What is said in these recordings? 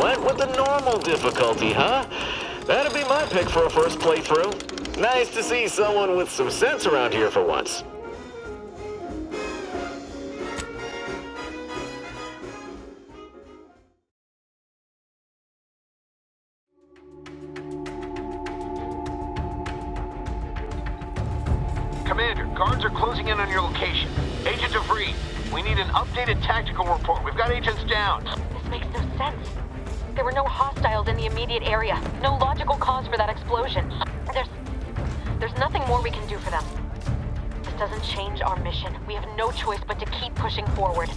Went with the normal difficulty, huh? That'd be my pick for a first playthrough. Nice to see someone with some sense around here for once. Commander, guards are closing in on your location. Agents are free. We need an updated tactical report. We've got agents down. This makes no sense. There were no hostiles in the immediate area. No logical cause for that explosion. There's nothing more we can do for them. This doesn't change our mission. We have no choice but to keep pushing forward.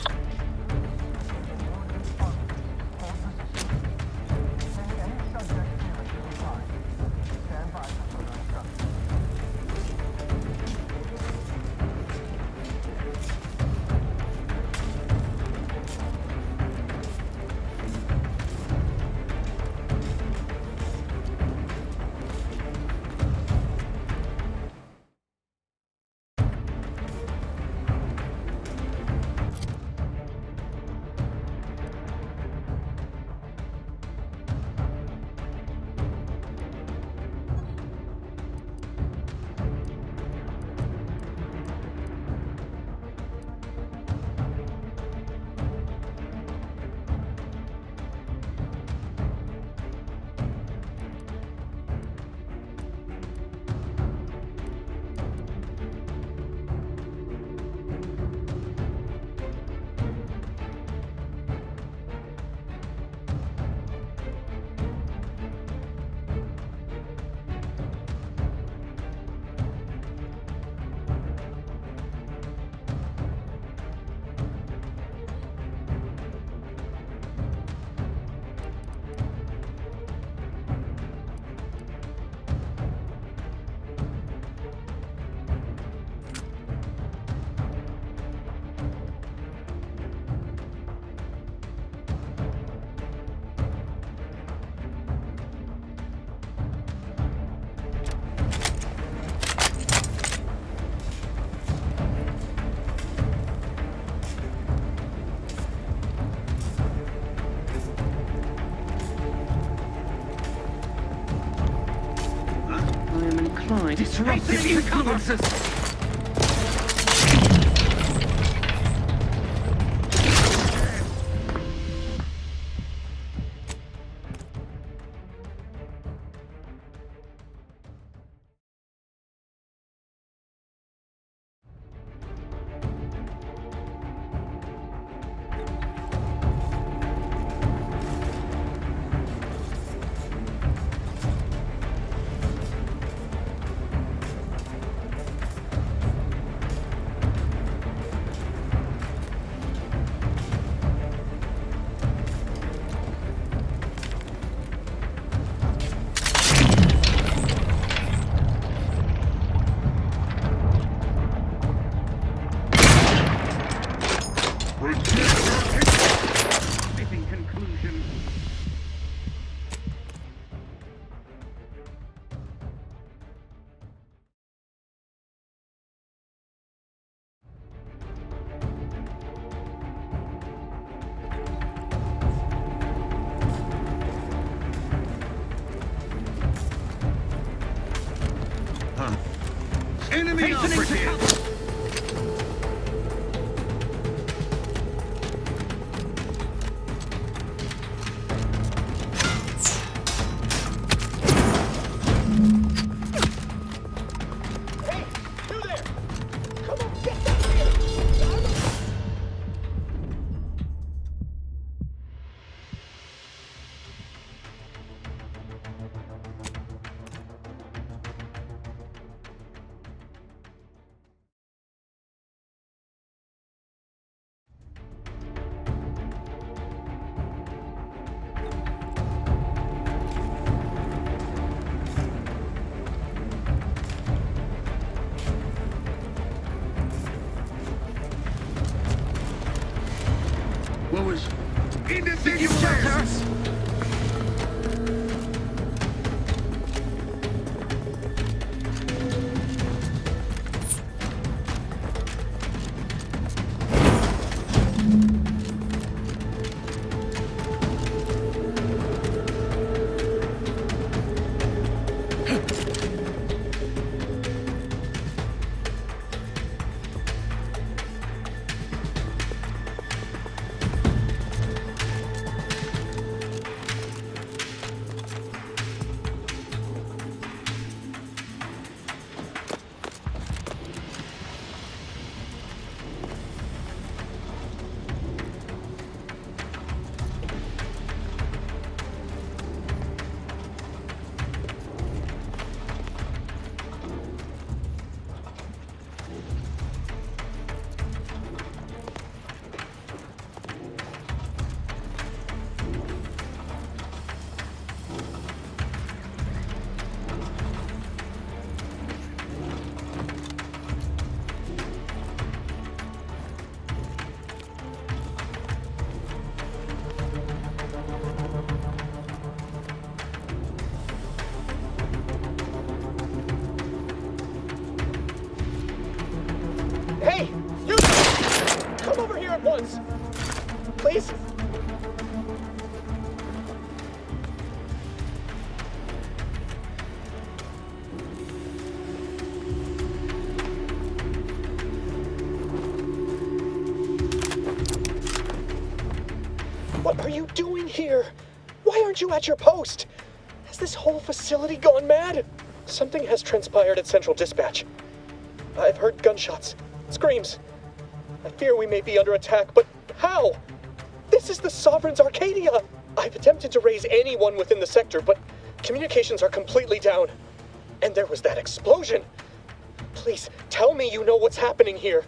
Disruptive influences! Enemy operative! What was... Individual shelters! please? What are you doing here? Why aren't you at your post? Has this whole facility gone mad? Something has transpired at Central Dispatch. I've heard gunshots, screams. I fear we may be under attack, but how? This is the Sovereign's Arcadia! I've attempted to raise anyone within the sector, but communications are completely down. And there was that explosion! Please, tell me you know what's happening here.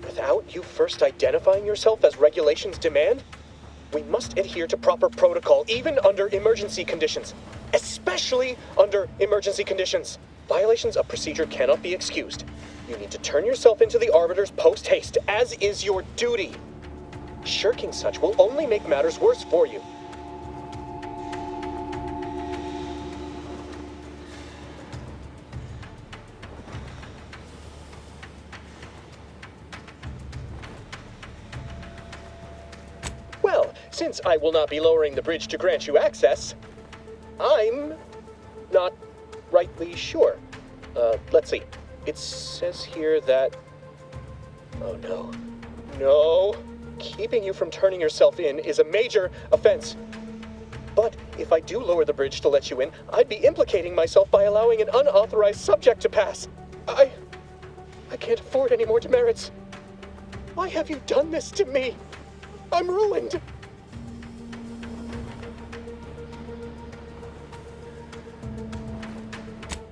Without you first identifying yourself as regulations demand, we must adhere to proper protocol, even under emergency conditions. Especially under emergency conditions. Violations of procedure cannot be excused. You need to turn yourself into the Arbiters post-haste, as is your duty. Shirking such will only make matters worse for you. Well, since I will not be lowering the bridge to grant you access, I'm not rightly sure. Let's see. It says here that... Oh no. No. Keeping you from turning yourself in is a major offense. But if I do lower the bridge to let you in, I'd be implicating myself by allowing an unauthorized subject to pass. I can't afford any more demerits. Why have you done this to me? I'm ruined.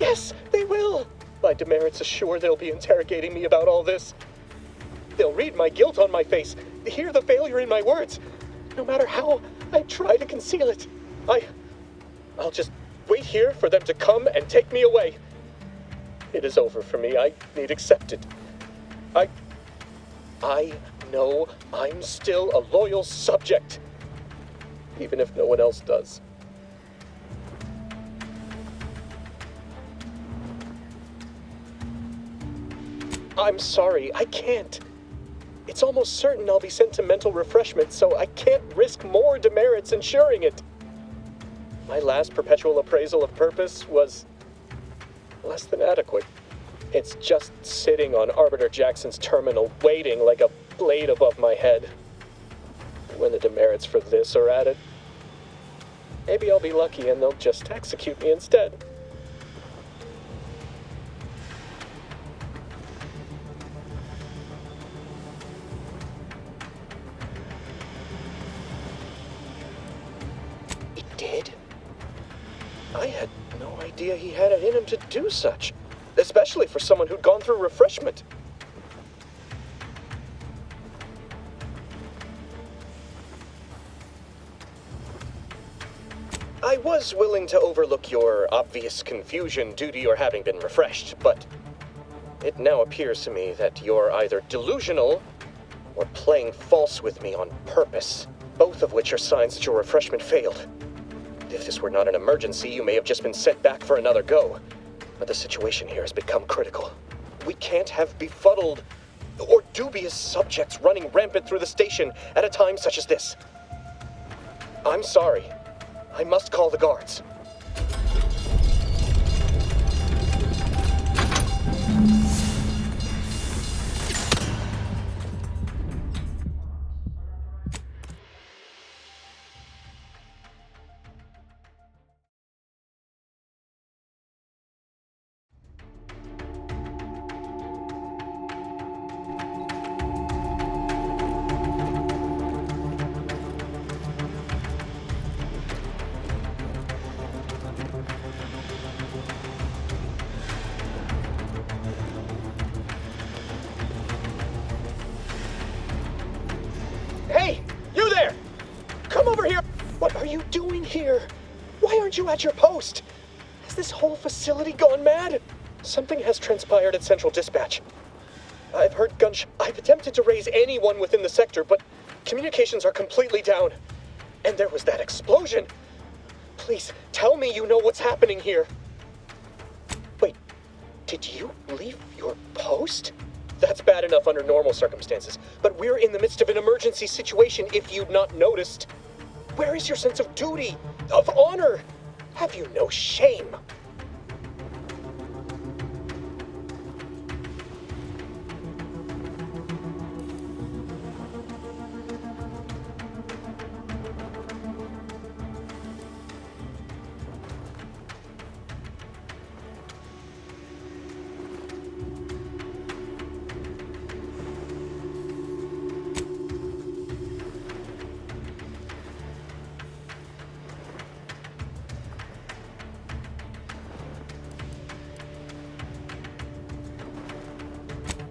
Yes, they will. My demerits assure they'll be interrogating me about all this. They'll read my guilt on my face, hear the failure in my words. No matter how I try to conceal it, I'll just wait here for them to come and take me away. It is over for me. I need accept it. I know I'm still a loyal subject, even if no one else does. I'm sorry, I can't. It's almost certain I'll be sent to mental refreshment, so I can't risk more demerits ensuring it. My last perpetual appraisal of purpose was less than adequate. It's just sitting on Arbiter Jackson's terminal, waiting like a blade above my head. When the demerits for this are added, maybe I'll be lucky and they'll just execute me instead. He did? I had no idea he had it in him to do such. Especially for someone who'd gone through refreshment. I was willing to overlook your obvious confusion due to your having been refreshed, but it now appears to me that you're either delusional or playing false with me on purpose, both of which are signs that your refreshment failed. If this were not an emergency, you may have just been sent back for another go. But the situation here has become critical. We can't have befuddled or dubious subjects running rampant through the station at a time such as this. I'm sorry. I must call the guards. Hey, you there! Come over here! What are you doing here? Why aren't you at your post? Has this whole facility gone mad? Something has transpired at Central Dispatch. I've heard I've attempted to raise anyone within the sector, but communications are completely down. And there was that explosion. Please, tell me you know what's happening here. Wait, did you leave your post? That's bad enough under normal circumstances, but we're in the midst of an emergency situation if you'd not noticed. Where is your sense of duty, of honor? Have you no shame?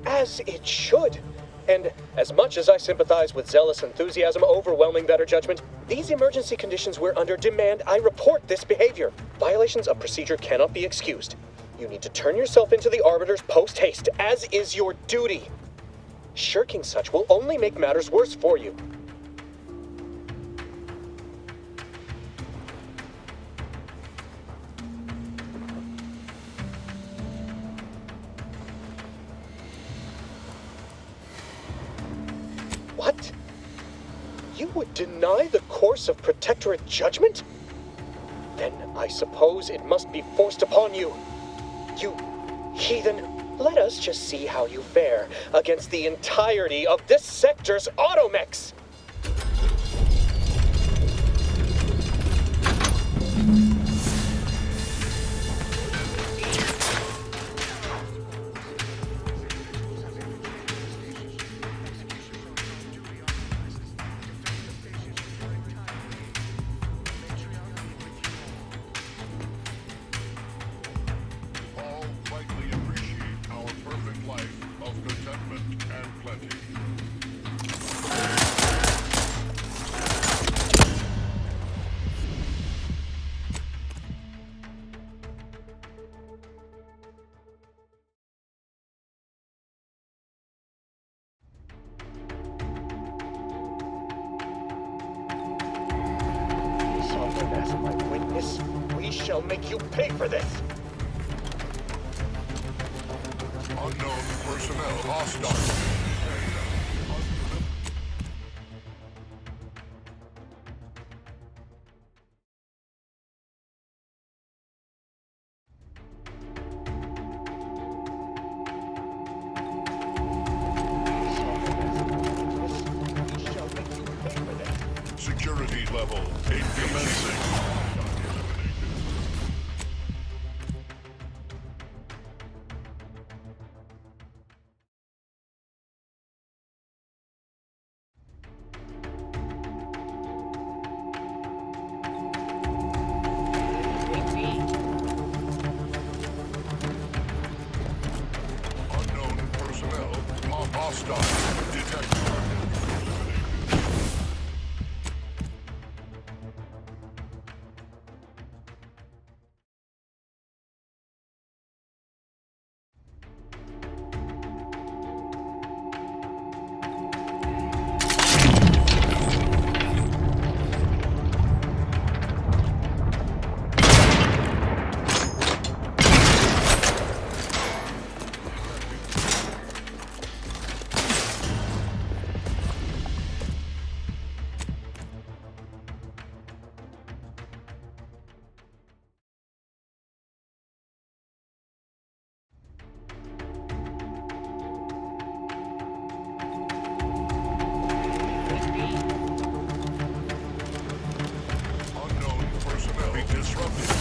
As it should. And as much as I sympathize with zealous enthusiasm overwhelming better judgment, these emergency conditions we're under demand I report this behavior. Violations of procedure cannot be excused. You need to turn yourself into the Arbiters post-haste, as is your duty. Shirking such will only make matters worse for you. What? You would deny the course of Protectorate judgment? Then I suppose it must be forced upon you. You heathen. Let us just see how you fare against the entirety of this sector's automechs. All rightly appreciate our perfect life of contentment and plenty. Sovereign as my witness, we shall make you pay for this. Unknown personnel hostile. Security level increasing. Unknown personnel hostile detected. Unknown personnel be disrupted.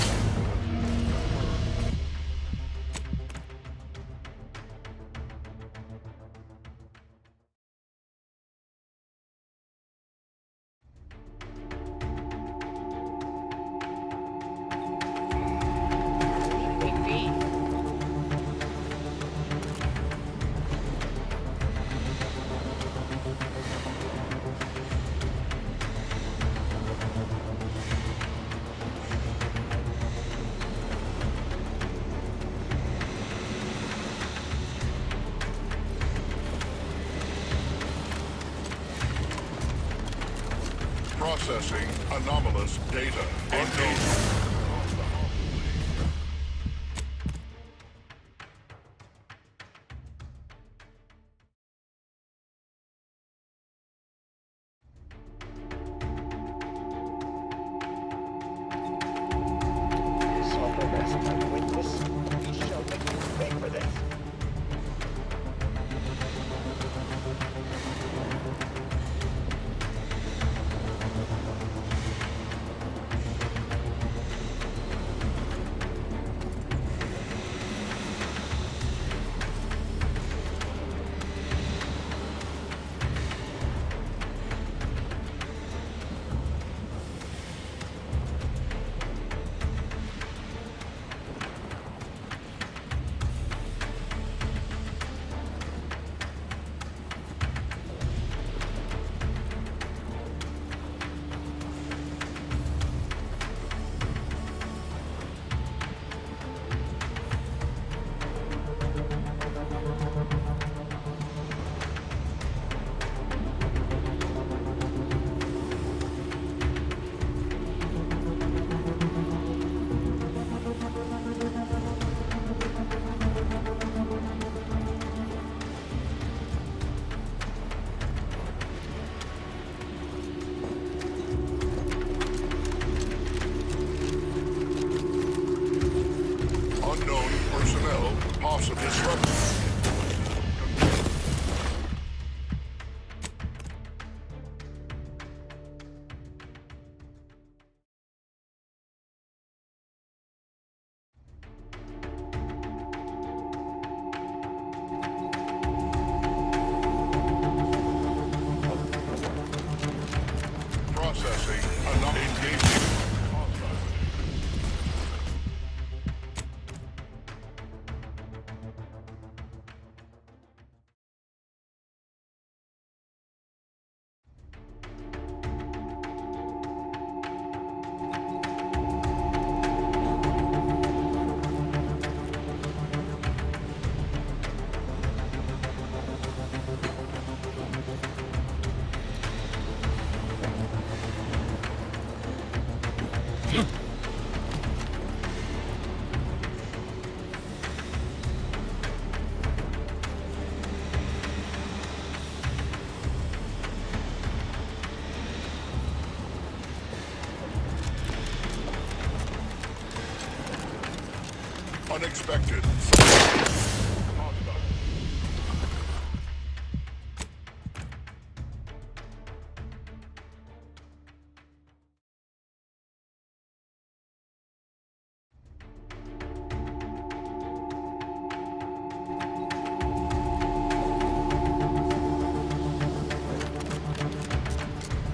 Processing anomalous data. Unknown. Unexpected. Hostile.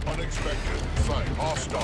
Unexpected. Sight. Hostile.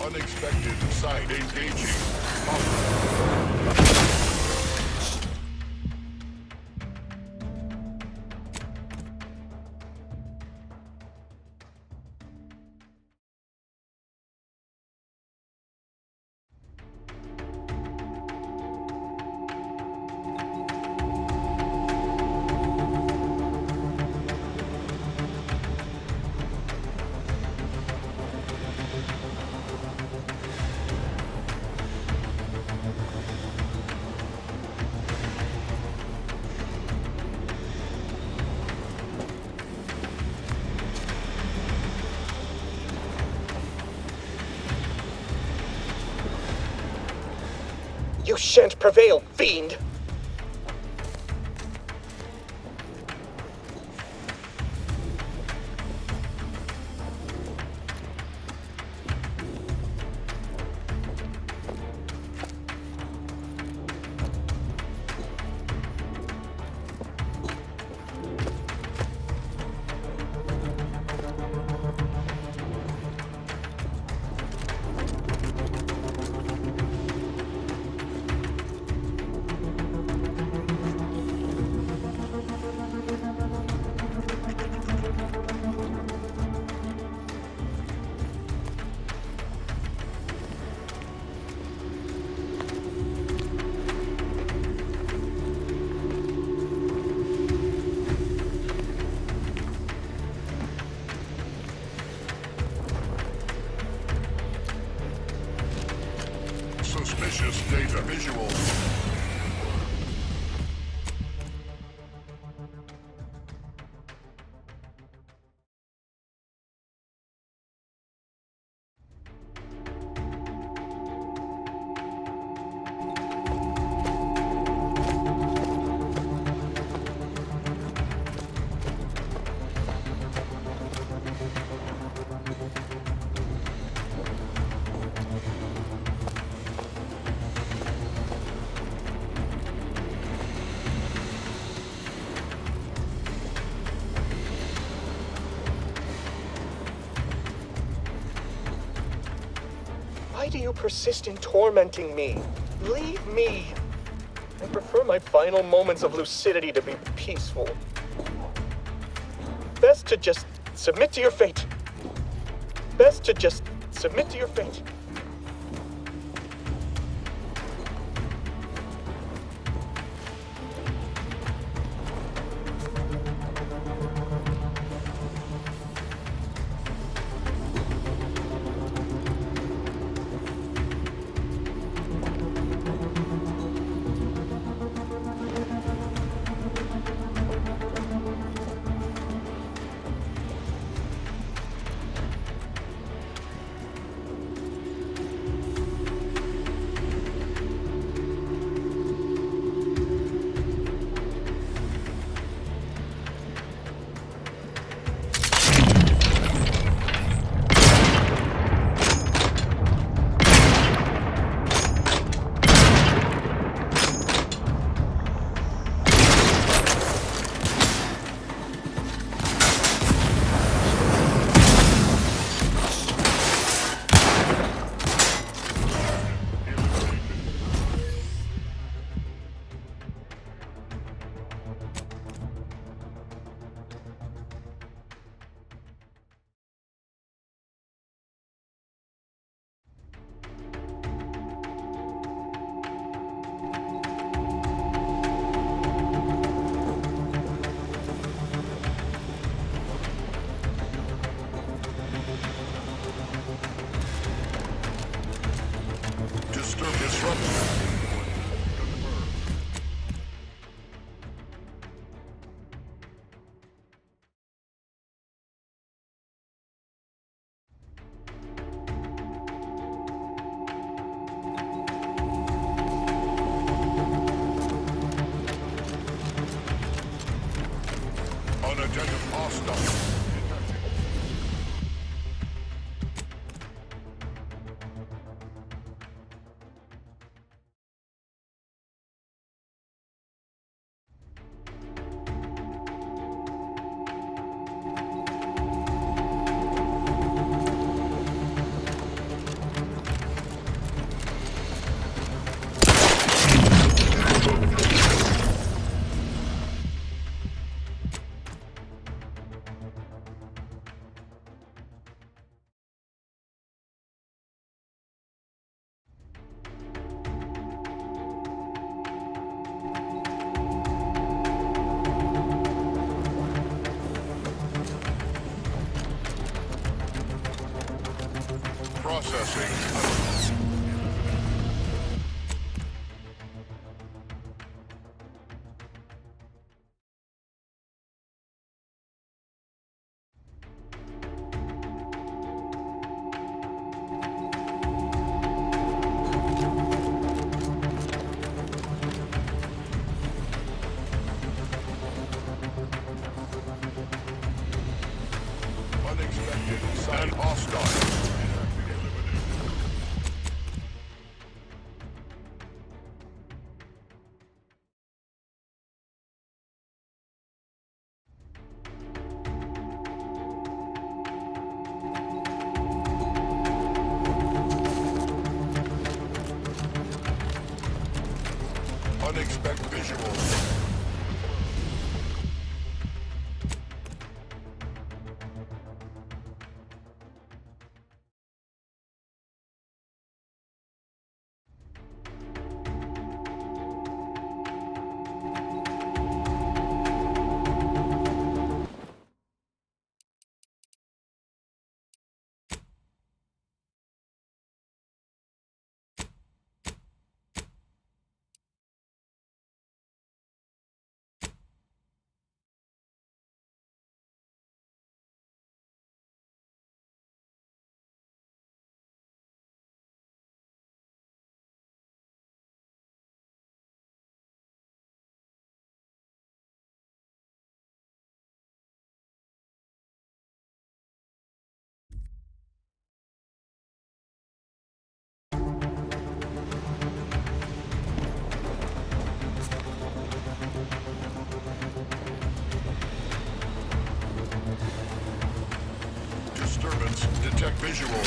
Unexpected. Sight. Engaging. Hostile. You shan't prevail, fiend! Suspicious data visual. Why do you persist in tormenting me? Leave me. I prefer my final moments of lucidity to be peaceful. Best to just submit to your fate. Best to just submit to your fate. Unidentified hostile. Processing. Unexpected side hostile. Unexpected visual. Disturbance. Detect visual.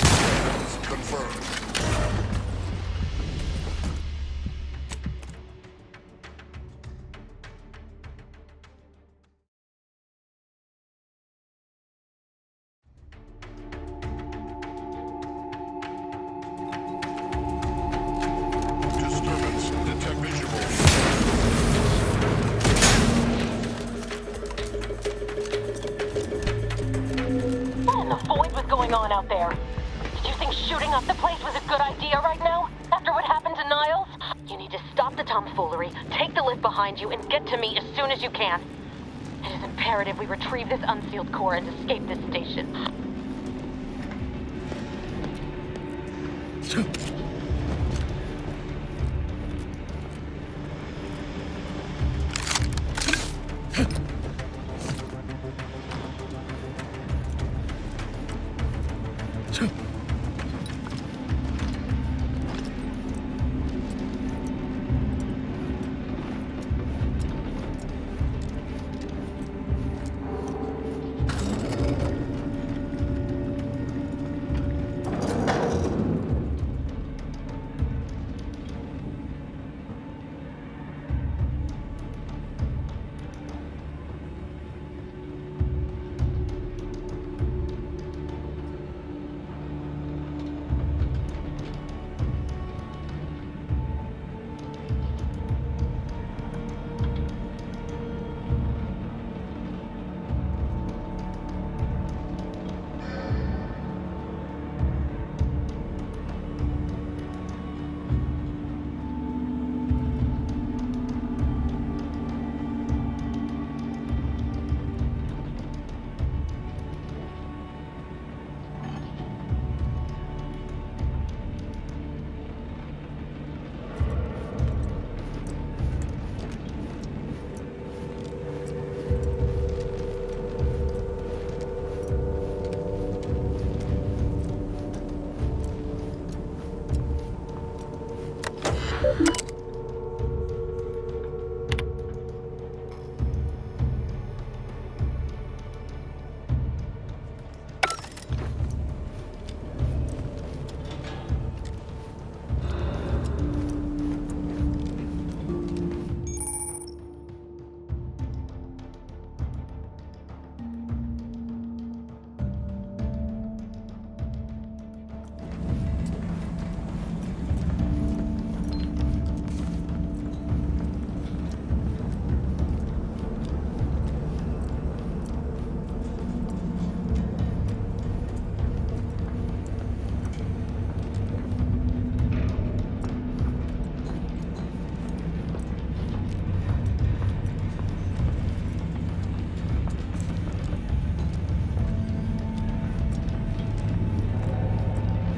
Confirmed. Disturbance. Detect visual. What in the void was going on out there? Did you think shooting up the place was a good idea right now? After what happened to Niles? You need to stop the tomfoolery, take the lift behind you, and get to me as soon as you can. It is imperative we retrieve this unsealed core and escape this station.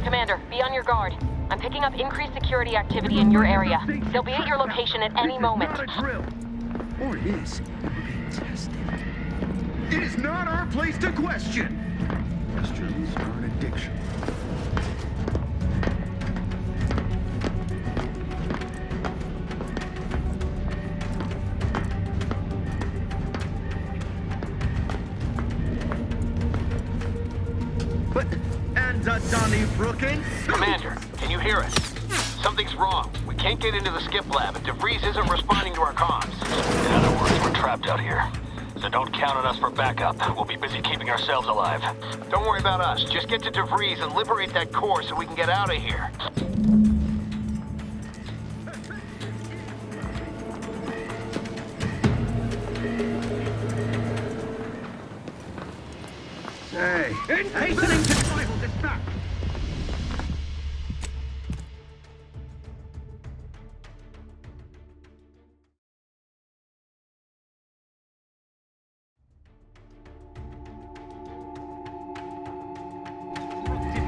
Commander, be on your guard. I'm picking up increased security activity in your area. They'll be at your location at any moment. Not a drill. Or it is. We're being tested. It is not our place to question. Questions are an addiction. But, and Donnie Brookins? Commander, can you hear us? Something's wrong. We can't get into the skip lab, and DeVries isn't responding to our comms. In other words, we're trapped out here. So don't count on us for backup. We'll be busy keeping ourselves alive. Don't worry about us. Just get to DeVries and liberate that core so we can get out of here. Hey, hastening to rival dispatch.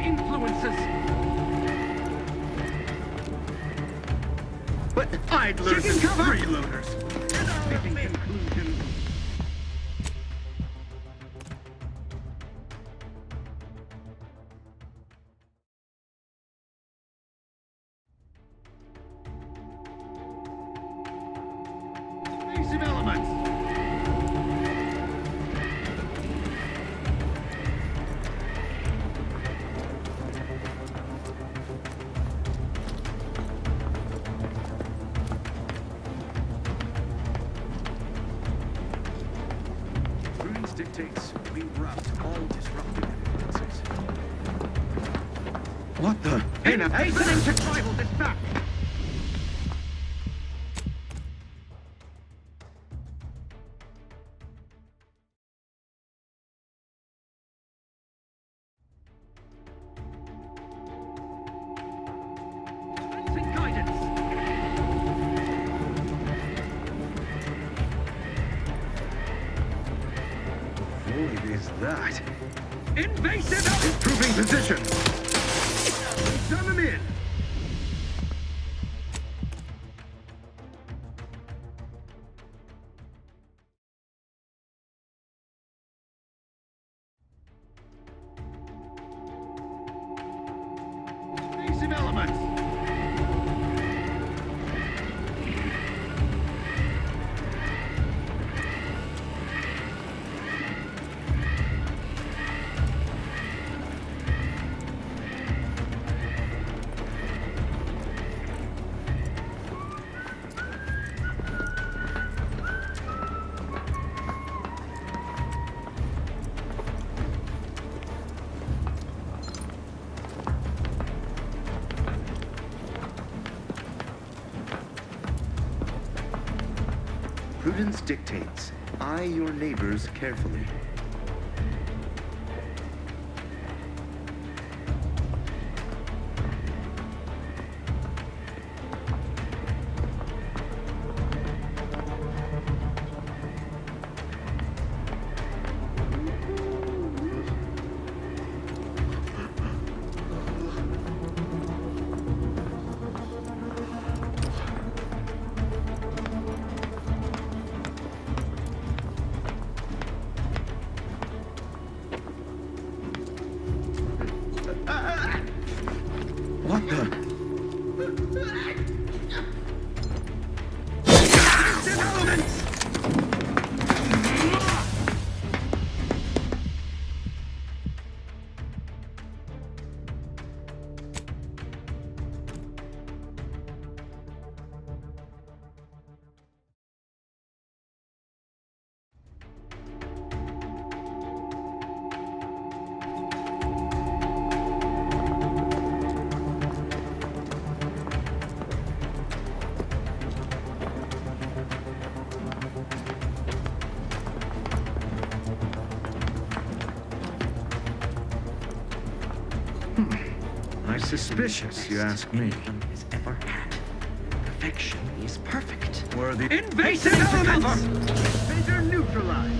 Influences. But I'd learn some freeloaders. Fitting conclusion. Evasive elements. dictates we rout all disruptive influences. What the? Hastening to tribal dispatch! What is that? Invasive! Improving position! Turn them in! Invasive elements! Prudence dictates, eye your neighbors carefully. What the? Elements! Nice suspicious, you ask me. Has ever had. Perfection is perfect. Were the invasive elements! Invader neutralized!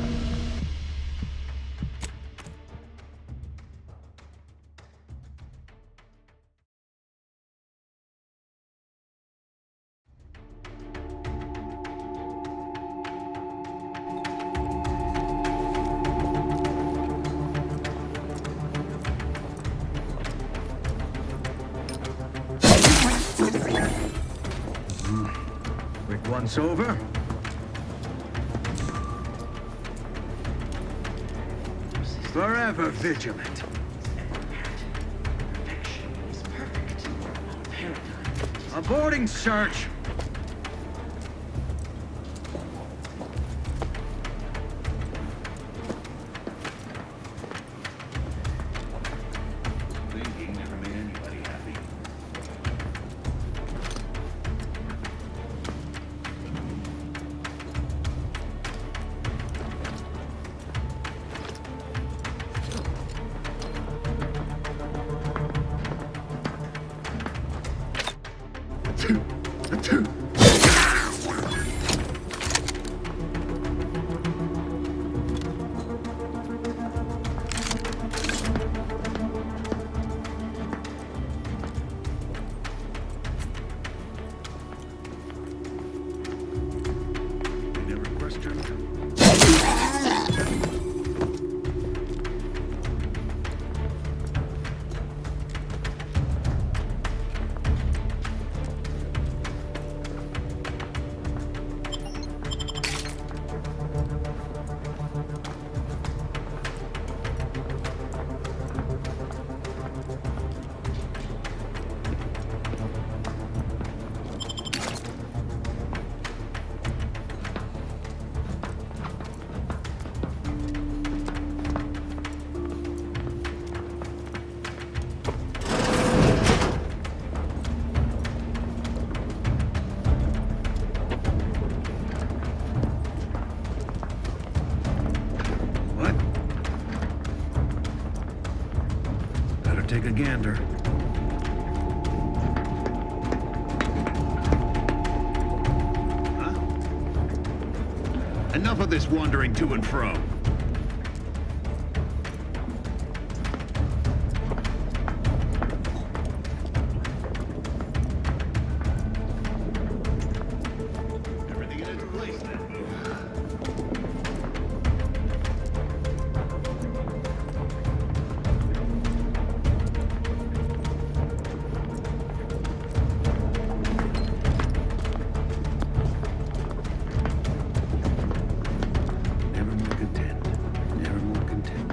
Quick once over. Forever vigilant. Perfection is perfect. Our paradigm. Aborting search. Thinking never made anybody happy. They never questioned. gander. Huh? Enough of this wandering to and fro. Everything in its place then. Never more content. Never more content.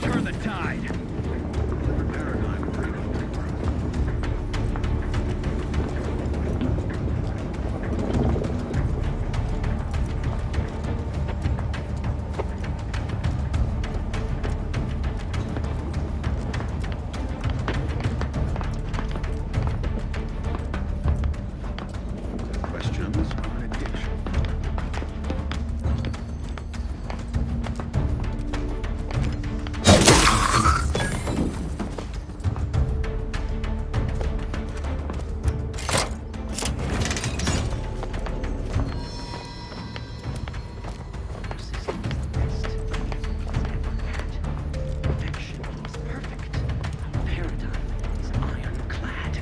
Turn the tide. Different paradigm for economic growth. Questions are an addiction. Perfection is perfect. Our paradigm is ironclad.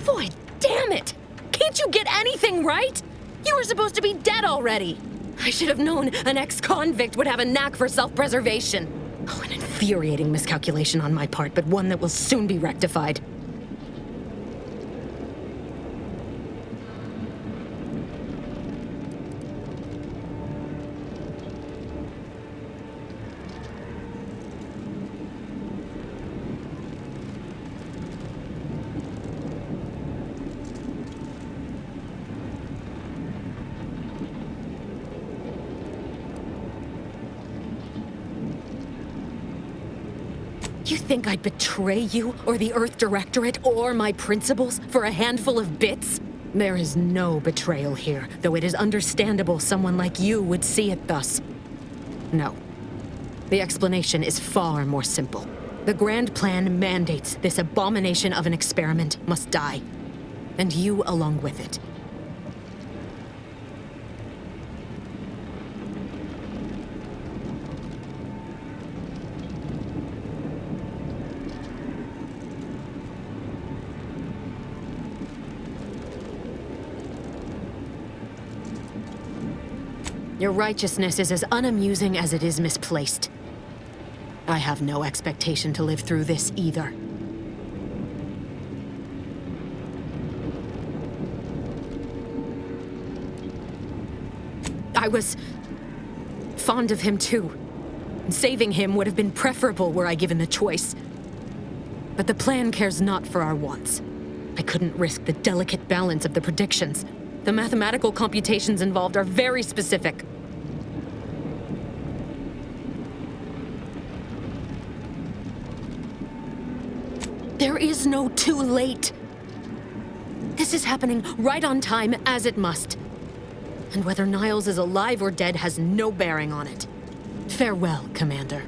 Boy, damn it! Can't you get anything right? You were supposed to be dead already. I should have known an ex-convict would have a knack for self-preservation. Oh, an infuriating miscalculation on my part, but one that will soon be rectified. You think I'd betray you, or the Earth Directorate, or my principals for a handful of bits? There is no betrayal here, though it is understandable someone like you would see it thus. No. The explanation is far more simple. The Grand Plan mandates this abomination of an experiment must die. And you along with it. Your righteousness is as unamusing as it is misplaced. I have no expectation to live through this either. I was fond of him too. Saving him would have been preferable were I given the choice. But the plan cares not for our wants. I couldn't risk the delicate balance of the predictions. The mathematical computations involved are very specific. There is no too late. This is happening right on time, as it must. And whether Niles is alive or dead has no bearing on it. Farewell, Commander.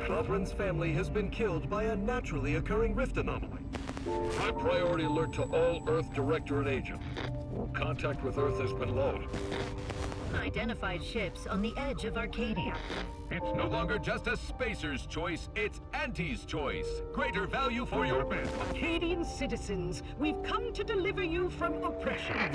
Sovereign's family has been killed by a naturally occurring rift anomaly. High priority alert to all Earth Directorate agents. Contact with Earth has been low. Identified ships on the edge of Arcadia. It's no longer just a spacer's choice, it's Auntie's choice. Greater value for your bid. Arcadian citizens, we've come to deliver you from oppression.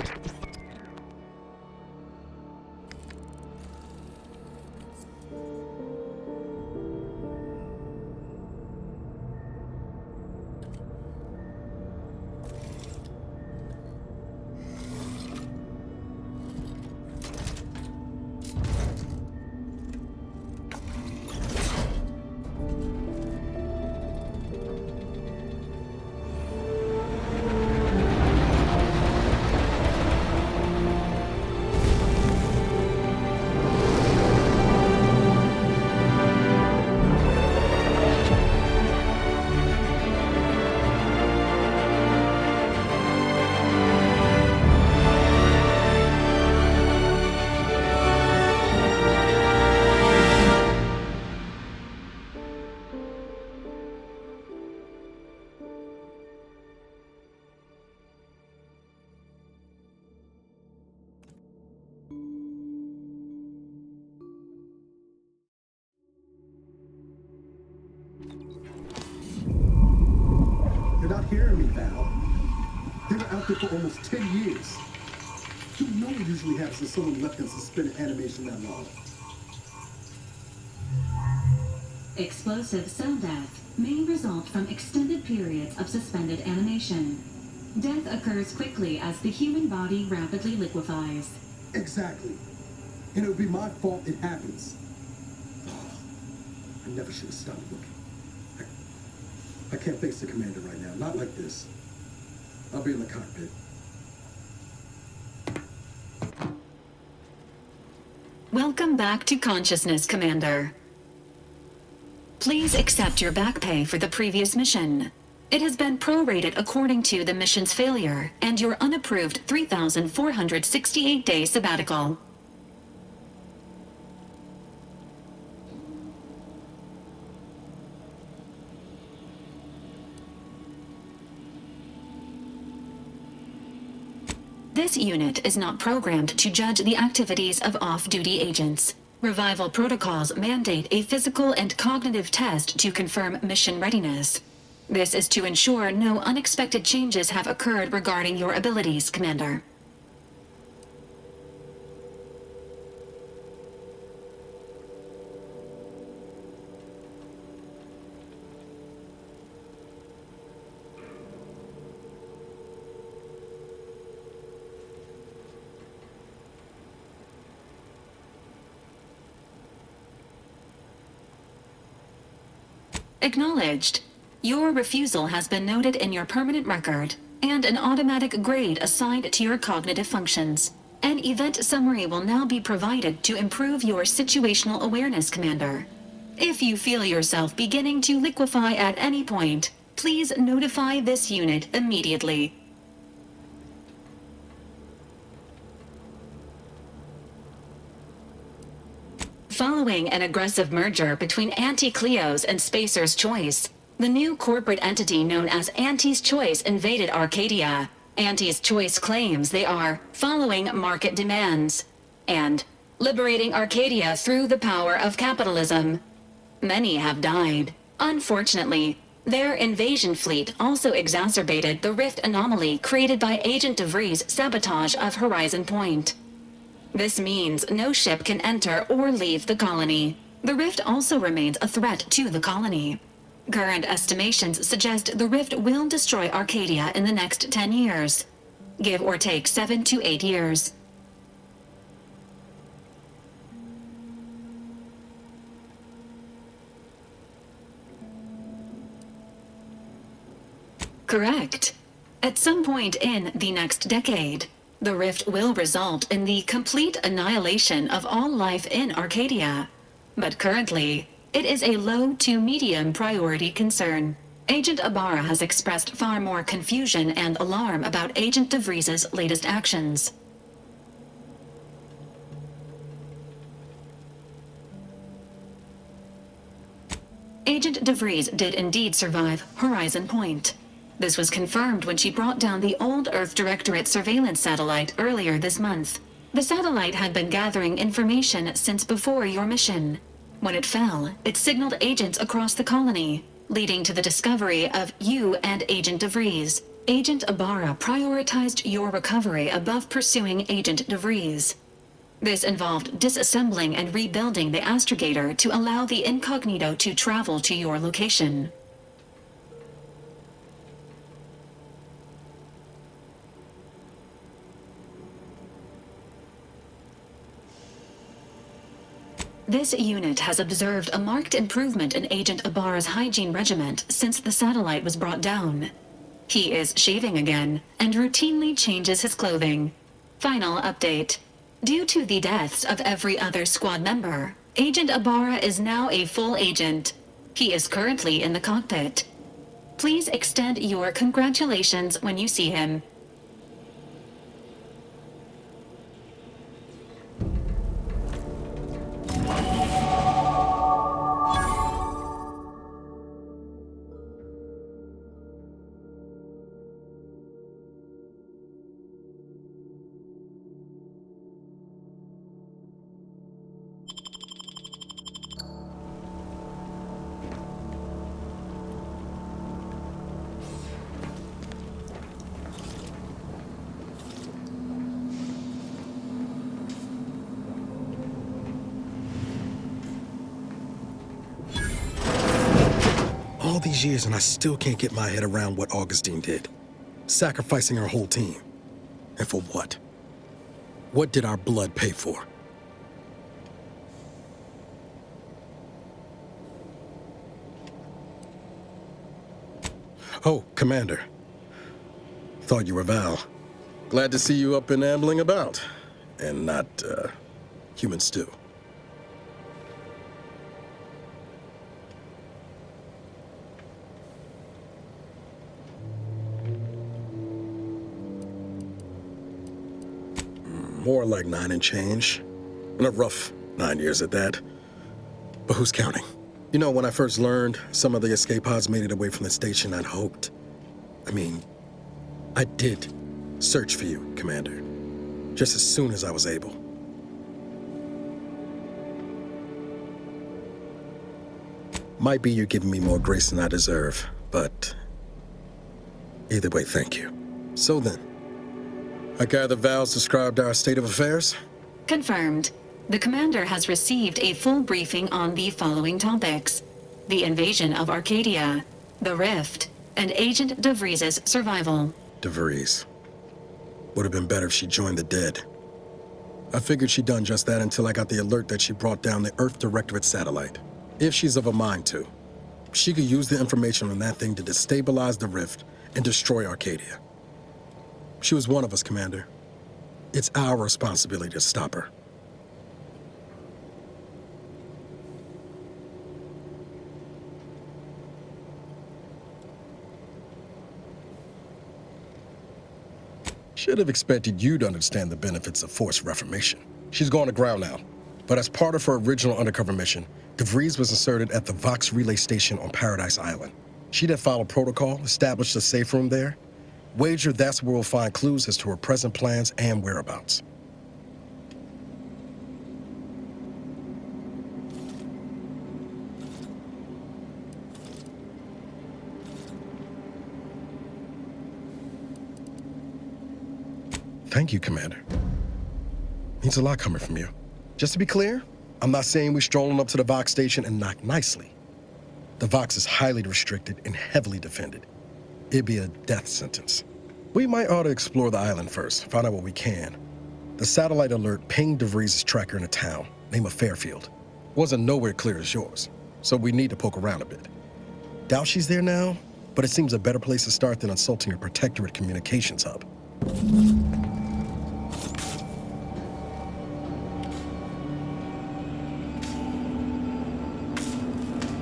You're not hearing me, Val. They were out there for almost 10 years. You know what usually happens when someone left in suspended animation that long. Explosive cell death may result from extended periods of suspended animation. Death occurs quickly as the human body rapidly liquefies. Exactly. And it would be my fault it happens. Oh, I never should have stopped looking. I can't face the commander right now. Not like this. I'll be in the cockpit. Welcome back to consciousness, Commander. Please accept your back pay for the previous mission. It has been prorated according to the mission's failure and your unapproved 3,468-day sabbatical. This unit is not programmed to judge the activities of off-duty agents. Revival protocols mandate a physical and cognitive test to confirm mission readiness. This is to ensure no unexpected changes have occurred regarding your abilities, Commander. Acknowledged. Your refusal has been noted in your permanent record, and an automatic grade assigned to your cognitive functions. An event summary will now be provided to improve your situational awareness, Commander. If you feel yourself beginning to liquefy at any point, please notify this unit immediately. Following an aggressive merger between Anti-Cleo's and Spacer's Choice, the new corporate entity known as Auntie's Choice invaded Arcadia. Auntie's Choice claims they are following market demands and liberating Arcadia through the power of capitalism. Many have died. Unfortunately, their invasion fleet also exacerbated the rift anomaly created by Agent DeVries' sabotage of Horizon Point. This means no ship can enter or leave the colony. The rift also remains a threat to the colony. Current estimations suggest the rift will destroy Arcadia in the next 10 years. Give or take 7 to 8 years. Correct. At some point in the next decade, the rift will result in the complete annihilation of all life in Arcadia. But currently, it is a low to medium priority concern. Agent Ibarra has expressed far more confusion and alarm about Agent DeVries' latest actions. Agent DeVries did indeed survive Horizon Point. This was confirmed when she brought down the old Earth Directorate surveillance satellite earlier this month. The satellite had been gathering information since before your mission. When it fell, it signaled agents across the colony, leading to the discovery of you and Agent DeVries. Agent Ibarra prioritized your recovery above pursuing Agent DeVries. This involved disassembling and rebuilding the astrogator to allow the incognito to travel to your location. This unit has observed a marked improvement in Agent Ibarra's hygiene regimen since the satellite was brought down. He is shaving again and routinely changes his clothing. Final update. Due to the deaths of every other squad member, Agent Ibarra is now a full agent. He is currently in the cockpit. Please extend your congratulations when you see him. All these years and I still can't get my head around what Augustine did. Sacrificing our whole team. And for what? What did our blood pay for? Oh, Commander. Thought you were Val. Glad to see you up and ambling about. And not, human stew. More like 9 and change. And a rough 9 years at that. But who's counting? You know, when I first learned some of the escape pods made it away from the station, I'd hoped. I did search for you, Commander. Just as soon as I was able. Might be you're giving me more grace than I deserve, but either way, thank you. So then, I gather Val's described our state of affairs? Confirmed. The commander has received a full briefing on the following topics: the invasion of Arcadia, the Rift, and Agent DeVries' survival. DeVries. Would have been better if she joined the dead. I figured she'd done just that until I got the alert that she brought down the Earth Directorate satellite. If she's of a mind to, she could use the information on that thing to destabilize the Rift and destroy Arcadia. She was one of us, Commander. It's our responsibility to stop her. Should have expected you to understand the benefits of forced reformation. She's gone to ground now, but as part of her original undercover mission, DeVries was inserted at the Vox relay station on Paradise Island. She'd have followed protocol, established a safe room there. Wager that's where we'll find clues as to her present plans and whereabouts. Thank you, Commander. Means a lot coming from you. Just to be clear, I'm not saying we're strolling up to the Vox station and knock nicely. The Vox is highly restricted and heavily defended. It'd be a death sentence. We might ought to explore the island first, find out what we can. The satellite alert pinged DeVries' tracker in a town, name of Fairfield. Wasn't nowhere clear as yours, so we need to poke around a bit. Doubt she's there now, but it seems a better place to start than insulting her Protectorate communications hub.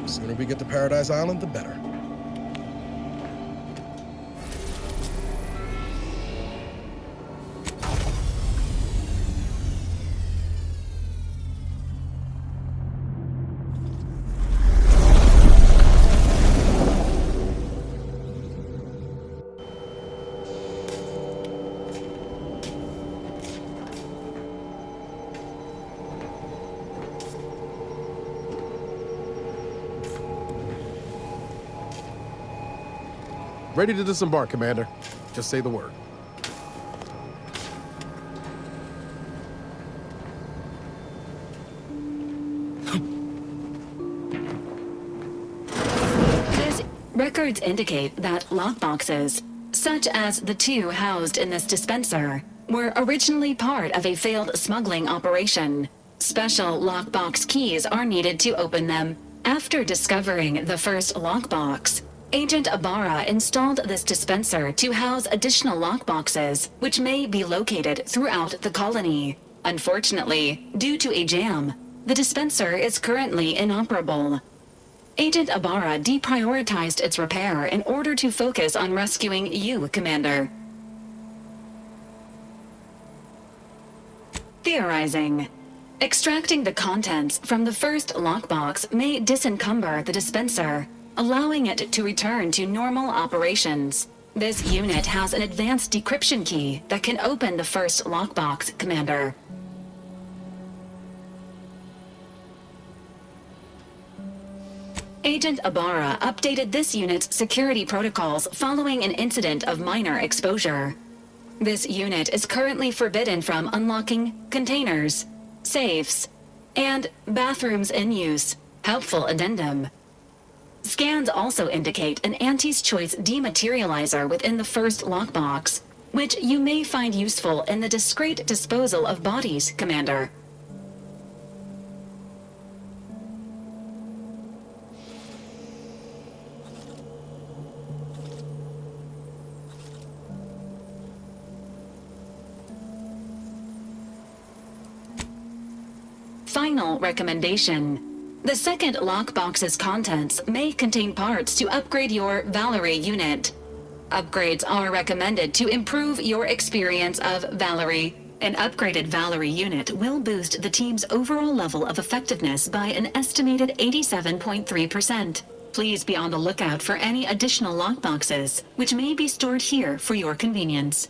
Sooner we get to Paradise Island, the better. Ready to disembark, Commander. Just say the word. Records indicate that lockboxes, such as the two housed in this dispenser, were originally part of a failed smuggling operation. Special lockbox keys are needed to open them. After discovering the first lockbox, Agent Ibarra installed this dispenser to house additional lockboxes, which may be located throughout the colony. Unfortunately, due to a jam, the dispenser is currently inoperable. Agent Ibarra deprioritized its repair in order to focus on rescuing you, Commander. Theorizing. Extracting the contents from the first lockbox may disencumber the dispenser, allowing it to return to normal operations. This unit has an advanced decryption key that can open the first lockbox, Commander. Agent Ibarra updated this unit's security protocols following an incident of minor exposure. This unit is currently forbidden from unlocking containers, safes, and bathrooms in use. Helpful addendum. Scans also indicate an Auntie's Choice dematerializer within the first lockbox, which you may find useful in the discreet disposal of bodies, Commander. Final recommendation. The second lockbox's contents may contain parts to upgrade your Valkyrie unit. Upgrades are recommended to improve your experience of Valkyrie. An upgraded Valkyrie unit will boost the team's overall level of effectiveness by an estimated 87.3%. Please be on the lookout for any additional lockboxes, which may be stored here for your convenience.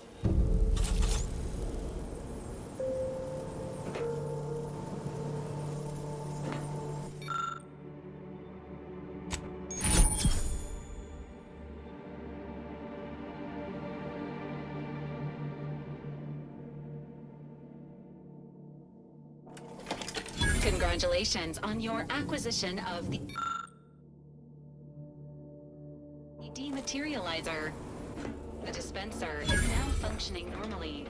Congratulations on your acquisition of the dematerializer. The dispenser is now functioning normally.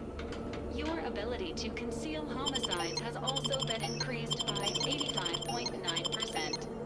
Your ability to conceal homicides has also been increased by 85.9%.